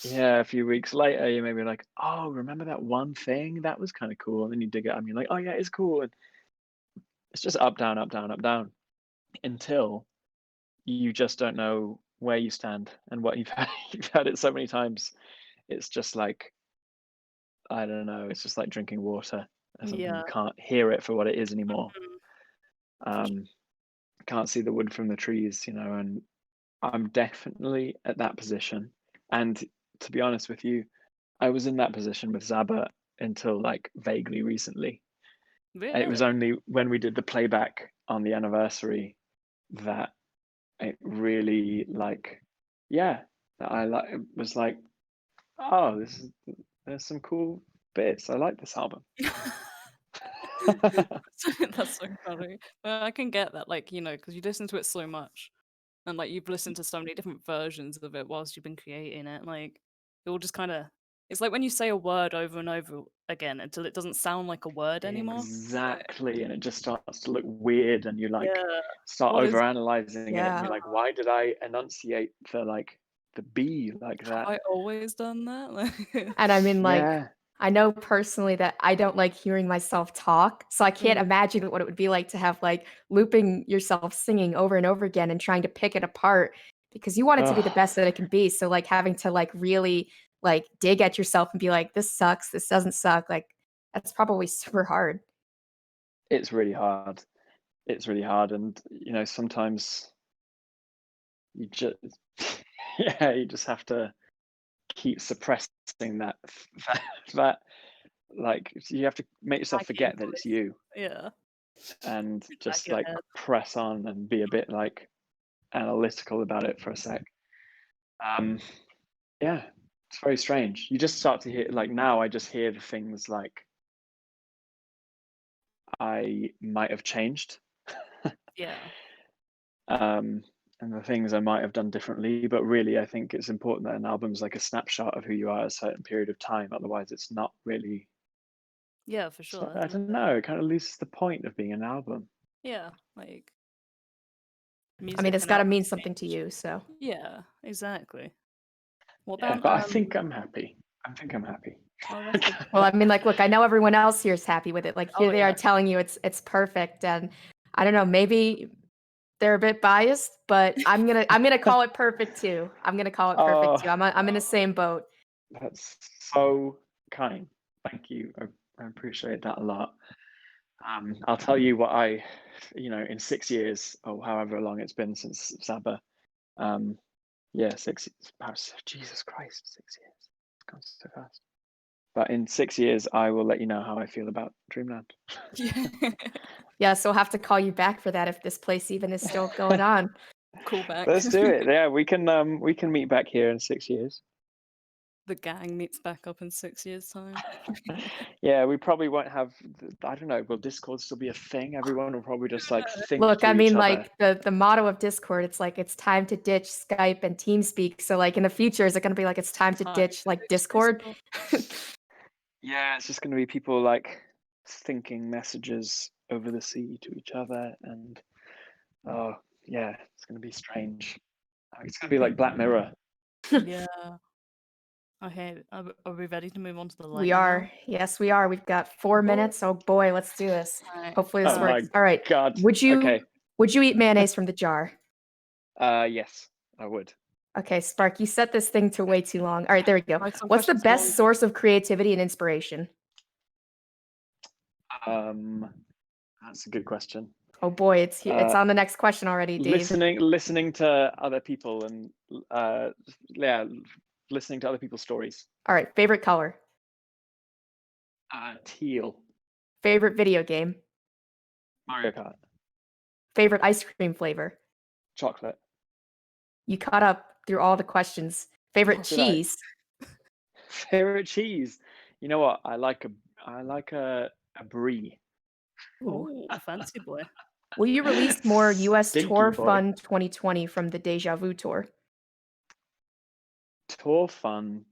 yeah, a few weeks later, you may be like, oh, remember that one thing that was kind of cool, and then you dig it up and you're like, oh yeah, it's cool. And it's just up, down, up, down, up, down until you just don't know where you stand and what you've had. You've had it so many times. It's just like I don't know. It's just like drinking water or something. Yeah. You can't hear it for what it is anymore. Mm, for Um, can't see the wood from the trees, and I'm definitely at that position. And to be honest with you, I was in that position with Zaba until like vaguely recently. And it was really? only when we did the playback on the anniversary that it really like, yeah, that I like was like, oh, there's some cool bits. I like this album. That's so funny. But I can get that, like, because you listen to it so much, and like you've listened to so many different versions of it whilst you've been creating it. Like, it all just kind of. It's like when you say a word over and over again until it doesn't sound like a word anymore. Like, Exactly, and it just starts to look weird, and you like yeah. start What over is? analyzing it, and Yeah. you're like, why did I enunciate the B like Have that? I always done that? Like, And I mean, like, Yeah. I know personally that I don't like hearing myself talk, so I can't mm, imagine what it would be like to have, like, looping yourself singing over and over again and trying to pick it apart because you want it to be the Oh, best that it can be, so, like, having to, like, really, like, dig at yourself and be like, "This sucks, this doesn't suck," like, that's probably super hard. it's really hard. It's really hard, and sometimes you just yeah, you just have to keep suppressing that that like you have to make yourself nagging forget that it's voice. you Yeah. and In the back of just your like head. press on and be a bit like analytical about it for a sec. Um, yeah, it's very strange. You just start to hear like now I just hear the things like I might have changed. Yeah. um, and the things I might have done differently, but really I think it's important that an album's like a snapshot of who you are at a certain period of time. Otherwise it's not really Yeah, for sure. I And don't know, it kind of loses the point of being an album. yeah, like I mean, music it's and gotta mean albums something to change. you, so Yeah, exactly. What Yeah, about but I think I'm happy. I think I'm happy. oh, that's good to well, hear. I mean, like, look, I know everyone else here is happy with it, like, here Oh they are yeah. telling you it's perfect, and I don't know, maybe they're a bit biased, but I'm gonna call it perfect too. I'm gonna call it perfect Oh, too. I'm in the same boat. that's so kind. Thank you. I appreciate that a lot. I'll tell you what in 6 years or however long it's been since Saba. Yeah, Jesus Christ, 6 years. It's gone so fast. But in 6 years, I will let you know how I feel about Dreamland. Yeah. Yeah, so I'll have to call you back for that if this place even is still going on. Call back. Let's do it. Yeah, we can meet back here in 6 years. The gang meets back up in 6 years' time. Yeah, we probably won't have. I don't know. Will Discord still be a thing? Everyone will probably just like think Look, to I each mean, other. like the motto of Discord, it's like it's time to ditch Skype and TeamSpeak. So like in the future, is it going to be like it's time to Time ditch to like ditch Discord? Discord. Yeah, it's just going to be people like thinking messages over the sea to each other, and oh yeah, it's going to be strange. It's going to be like Black Mirror. Yeah. Okay, are we ready to move on to the We lightning are. round? Yes, we are. We've got 4 minutes. Oh boy, let's do this. Alright. Hopefully this Oh my works. All right. God. Would you Okay. eat mayonnaise from the jar? Yes, I would. Okay, Spark, you set this thing to way too long. All right, there we go. Write some What's the questions best longer. source of creativity and inspiration? That's a good question. Oh boy, it's on the next question already, Dave. Listening to other people and yeah, listening to other people's stories. All right, favorite color? Teal. Favorite video game? Mario Kart. Favorite ice cream flavor? Chocolate. You caught up through all the questions. Favorite Did I? cheese? Favorite cheese. You know what? I like a brie. Ooh. Oh, fancy boy. Will you release more US Stinky Tour boy. Fun 2020 from the Deja Vu tour? Tour fun.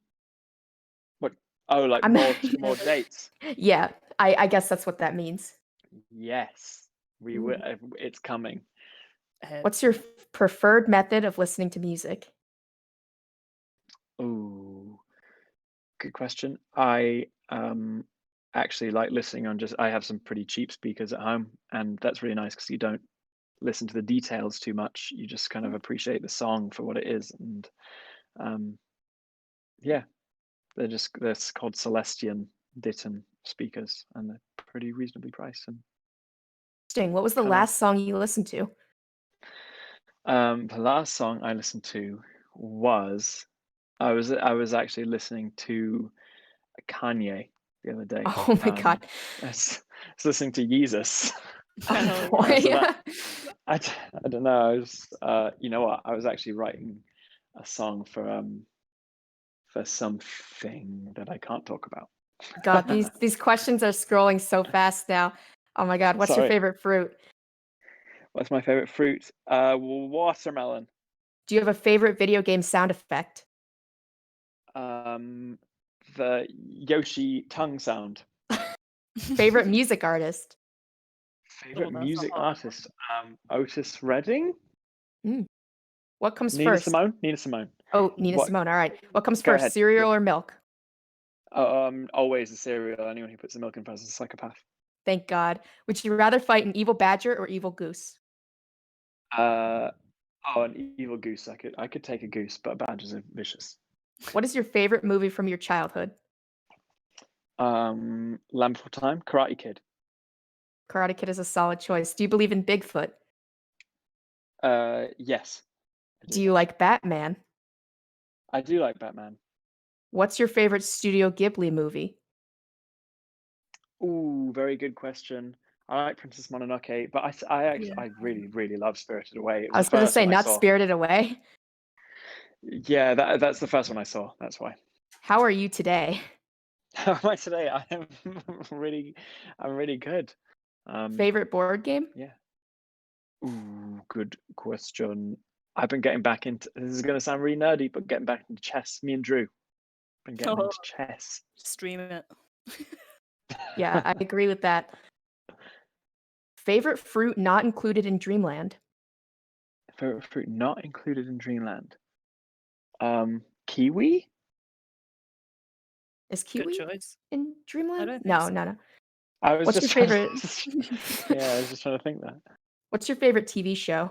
What? Oh, like I'm more not- more dates. Yeah, I guess that's what that means. Yes, we will. It's coming. What's your preferred method of listening to music? Ooh, good question. I actually like listening on I have some pretty cheap speakers at home, and that's really nice because you don't listen to the details too much. You just kind of appreciate the song for what it is, and yeah, they're called Celestian Ditton speakers, and they're pretty reasonably priced. And Interesting. What was the kinda- last song you listened to? the last song I listened to was I was actually listening to Kanye the other day. Oh my God. I was listening to Jesus. Oh Oh, boy. So I don't know. I was, you know what? I was actually writing a song for something that I can't talk about. God, these questions are scrolling so fast now. Oh my God, what's your Sorry. favorite fruit? What's my favorite fruit? Watermelon. Do you have a favorite video game sound effect? The Yoshi tongue sound. Favorite music artist? Favorite that's a music hard one. artist? Otis Redding. What comes Nina first? Simone. Nina Simone. Oh, Nina What? Simone. All right. What comes Go first, ahead. cereal or milk? Always a cereal. Anyone who puts the milk in first is a psychopath. Thank God. Would you rather fight an evil badger or evil goose? An evil goose. I could take a goose, but badgers are vicious. What is your favorite movie from your childhood? Lamb for Time. Karate Kid. Karate Kid is a solid choice. Do you believe in Bigfoot? Yes. Do you like Batman? I do like Batman. What's your favorite Studio Ghibli movie? Ooh, very good question. I like Princess Mononoke, but I really, really love Spirited Away. It I was was the going to first say, one I not saw. Spirited Away. Yeah, that's the first one I saw. That's why. How are you today? How am I today? I'm really good. Favorite board game? Yeah. Ooh, good question. I've been getting back into. This is going to sound really nerdy, but getting back into chess. Me and Drew been getting into chess. Stream it. Yeah, I agree with that. Favorite fruit not included in Dreamland? Favorite fruit not included in Dreamland. Kiwi. Is Good kiwi choice. in Dreamland? don't think No, so. no. I was What's just your trying favorite? yeah, I was just trying to think that. What's your favorite TV show?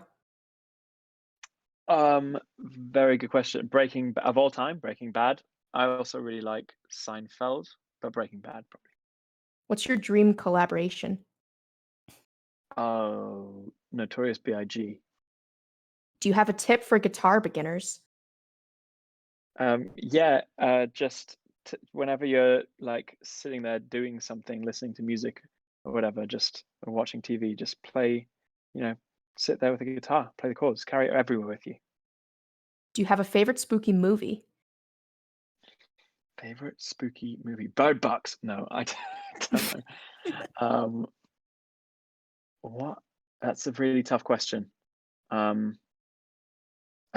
Very good question. Of all time, Breaking Bad. I also really like Seinfeld, but Breaking Bad probably. What's your dream collaboration? Oh, Notorious B.I.G. Do you have a tip for guitar beginners? Yeah, just whenever you're like sitting there doing something, listening to music or whatever, or watching TV, just play, sit there with a guitar, play the chords, carry it everywhere with you. Do you have a favorite spooky movie? Favorite spooky movie? Bird Box. No, I don't know. What? That's a really tough question. I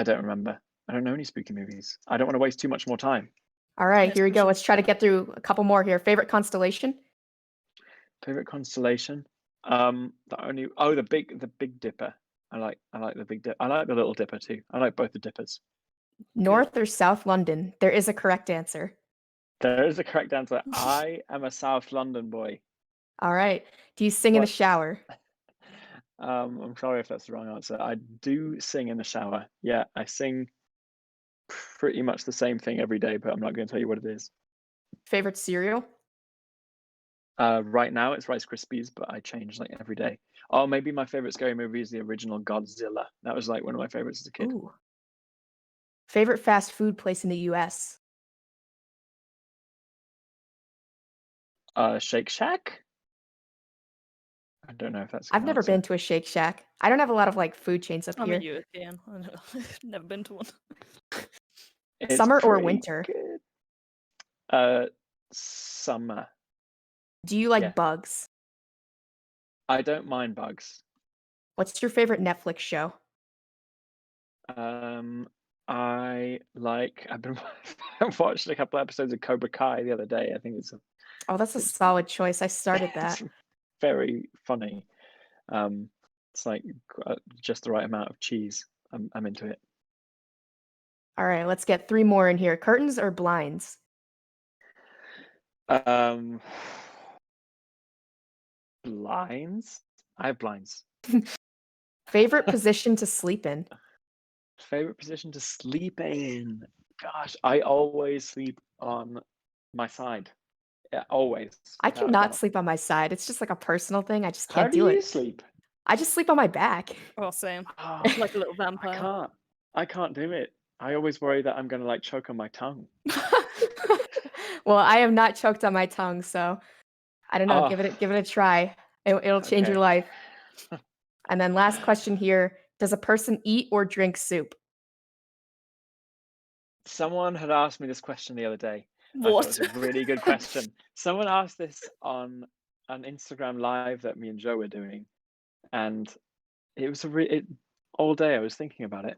don't remember. I don't know any spooky movies. I don't want to waste too much more time. All right, Next here we go. question. Let's try to get through a couple more here. Favorite constellation? Favorite constellation? The Big Dipper. I like the Big Dipper. I like the Little Dipper too. I like both the dippers. North or South London? There is a correct answer. There is a correct answer. I am a South London boy. All right. Do you sing in the What? shower? I'm sorry if that's the wrong answer. I do sing in the shower. Yeah, I sing pretty much the same thing every day, but I'm not going to tell you what it is. Favorite cereal? Right now it's Rice Krispies, but I change like every day. Oh, maybe my favorite scary movie is the original Godzilla. That was like one of my favorites as a kid. Ooh. Favorite fast food place in the US? Shake Shack? I don't know if that's a I've good never answer. been to a Shake Shack. I don't have a lot of like food chains up I'm here. a European. I don't know. I've never been to one. It's Summer or pretty winter? good. Summer. Do you like Yeah. bugs? I don't mind bugs. What's your favorite Netflix show? I've been watching a couple episodes of Cobra Kai the other day. I think it's Oh, that's a It's- solid choice. I started that. it's very funny. It's like just the right amount of cheese. I'm into it. All right, let's get 3 more in here. Curtains or blinds? Blinds? I have blinds. Favorite position to sleep in? Favorite position to sleep in? Gosh, I always sleep on my side. Yeah, always. I without a cannot doubt. sleep on my side. It's just like a personal thing. I just How can't do do you it. sleep? I just sleep on my back. Oh, same. Oh, Like a little vampire. I can't do it. I always worry that I'm gonna like choke on my tongue. Well, I am not choked on my tongue, so I don't know. Oh, Give it a try. It'll change your okay. life. And then last question here. Does a person eat or drink soup? Someone had asked me this question the other day. I thought it What? was a really good question. Someone asked this on an Instagram live that me and Joe were doing, and it was all day I was thinking about it.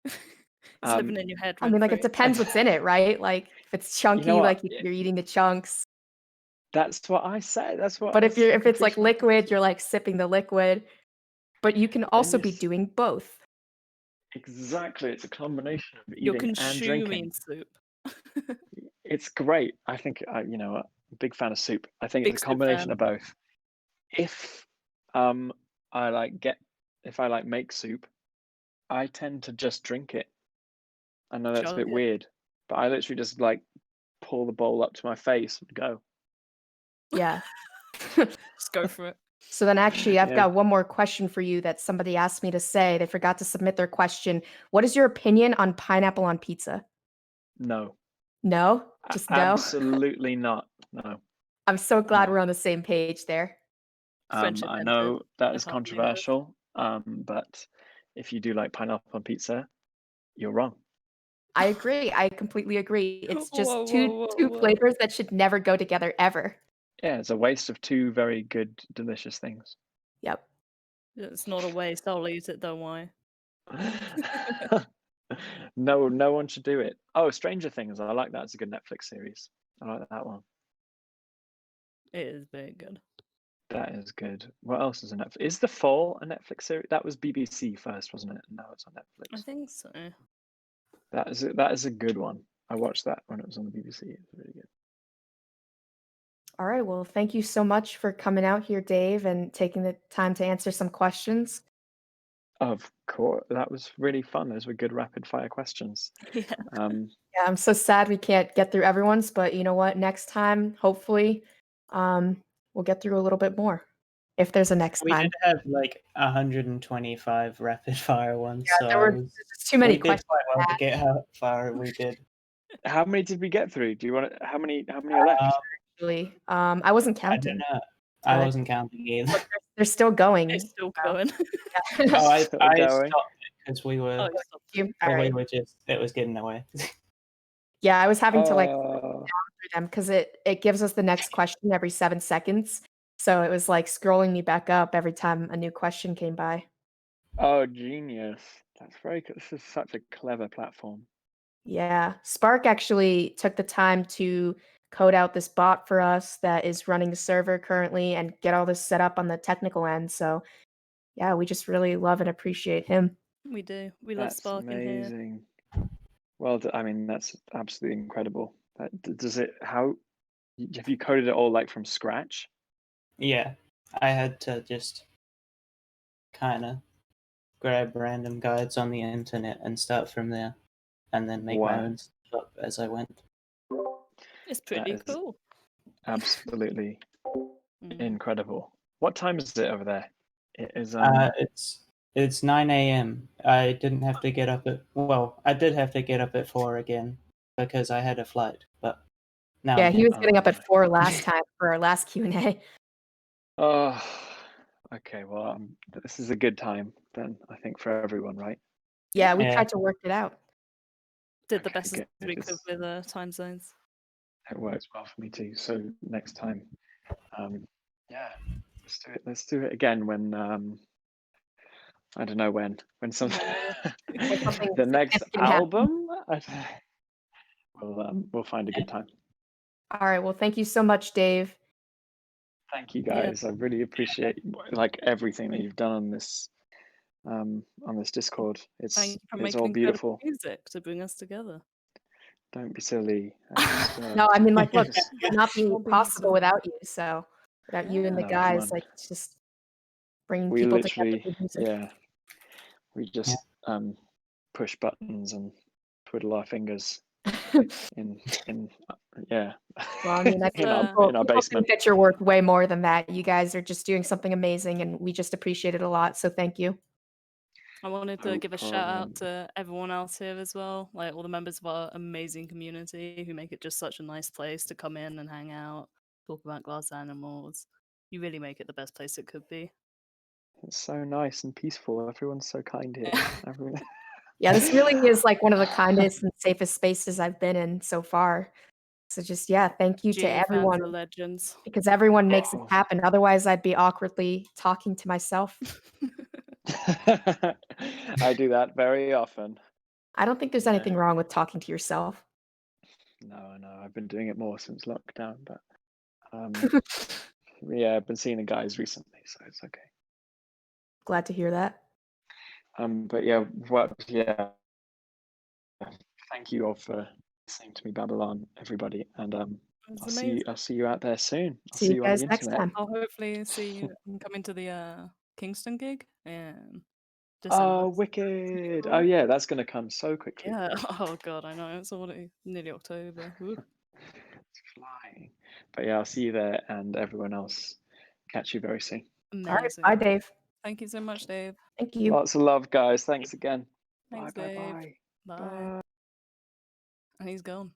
It's living in your head. I mean, like, it rent-free. depends what's in it, right? Like, if it's You know chunky, what? like, you're eating the chunks. That's what I said. That's what. But if I'm it's, pretty like, sure. liquid, you're, like, sipping the liquid. But you can also be doing both. Exactly, it's a combination of You're eating and drinking. consuming soup. It's great. I think I'm a big fan of soup. I think Big it's a soup combination fan. of both. If if I make soup, I tend to just drink it. I know that's a bit Chug it. weird, but I literally just like pull the bowl up to my face and go. Yeah. Just go for it. So then actually, I've Yeah. got one more question for you that somebody asked me to say. They forgot to submit their question. What is your opinion on pineapple on pizza? No, No? Just no? absolutely not. No. I'm so glad No. we're on the same page there. Friendship I ended. know that I is can't believe this. controversial. But if you do like pineapple on pizza, you're wrong. I agree. I completely agree. It's just Whoa, two whoa, two whoa. flavors that should never go together ever. Yeah, it's a waste of two very good, delicious things. Yep. It's not a waste. I'll eat it. Don't worry. No one should do it. Oh, Stranger Things. I like that. It's a good Netflix series. I like that one. It is very good. That is good. What else is a Netflix? Is The Fall a Netflix series? That was BBC first, wasn't it? No, it's on I Netflix. think so. That is a good one. I watched that when it was on the BBC. It was really good. All right. Well, thank you so much for coming out here, Dave, and taking the time to answer some questions. Of course, that was really fun. Those were good rapid fire questions. Yeah. Yeah, I'm so sad we can't get through everyone's, but you know what? Next time, hopefully, we'll get through a little bit more. If there's a next We time. did have like 125 rapid fire ones, Yeah, so there were just too many we did questions. quite well to get how far we did. How many did we get through? Do you want to? How many are left? Actually, I wasn't I don't counting. know. I But- wasn't counting either. But they're still going. It's still going. Oh, I Still stopped going. it because we were, Oh, you stopped. All right. it was getting away. Yeah, I was having to like Oh, through them because it gives us the next question every 7 seconds. So it was like scrolling me back up every time a new question came by. Oh, genius. That's very good. This is such a clever platform. Yeah. Spark actually took the time to code out this bot for us that is running the server currently and get all this set up on the technical end. So yeah, we just really love and appreciate him. We do. We love That's Spark in here. amazing. Well, I mean, that's absolutely incredible. Does it, have you coded it all like from scratch? Yeah, I had to just kind of grab random guides on the internet and start from there, and then make my Wow. own stuff up as I went. It's That pretty is cool. absolutely Mm. incredible. What time is it over there? It is It's 9 a.m. I didn't have to get up at I did have to get up at 4 again because I had a flight, but now Yeah, I'm he here. was getting up at my. 4 last time for our last Q&A. Oh, okay. Well, this is a good time then, I think, for everyone, right? Yeah, we Yeah. tried to work it out. Did the Okay, best good. as we could with time zones. It works well for me too. So next time, yeah, let's do it again when I don't know when some When something the next significant happens. album. We'll find a good time. All right. Well, thank you so much, Dave. Thank you Yeah. guys. I really appreciate like everything that you've done on this Discord. Thank It's you for all making incredible beautiful. music to bring us together. Don't be silly. No, I mean, like, look, it just- would not be Don't be possible silly. without you. So without you and the No, come guys, on. like, it's just bringing We people together literally, with music. yeah, we just push buttons and twiddle our fingers in yeah. Well, I mean, I think in our people basement. think that you're worth way more than that. You guys are just doing something amazing, and we just appreciate it a lot. So thank you. I wanted to No give a shout problem. out to everyone else here as well, like all the members of our amazing community who make it just such a nice place to come in and hang out, talk about glass animals. You really make it the best place it could be. It's so nice and peaceful. Everyone's so kind here. Everyone. Yeah, this really is like one of the kindest and safest spaces I've been in so far. So just, yeah, thank you to GE fans everyone are legends. because everyone makes it Oh. happen. Otherwise, I'd be awkwardly talking to myself. I do that very often. I don't think there's Yeah. anything wrong with talking to yourself. No, I've been doing it more since lockdown, but yeah, I've been seeing the guys recently, so it's okay. Glad to hear that. But yeah, thank you all for listening to me babble on, everybody, and I'll see you out there soon. I'll See you you on guys the next internet. time. I'll hopefully see you and come into the Kingston gig in Oh, December. wicked! cool. Oh yeah, that's gonna come so quickly. Yeah. Oh god, I know. It's already nearly October. Woo. It's flying. But yeah, I'll see you there, and everyone else. Catch you very soon. All right. Amazing. Bye, Dave. Thank you so much, Dave. Thank you. Lots of love, guys. Thanks again. Thanks, Bye, Dave. bye, bye. Bye. And he's gone.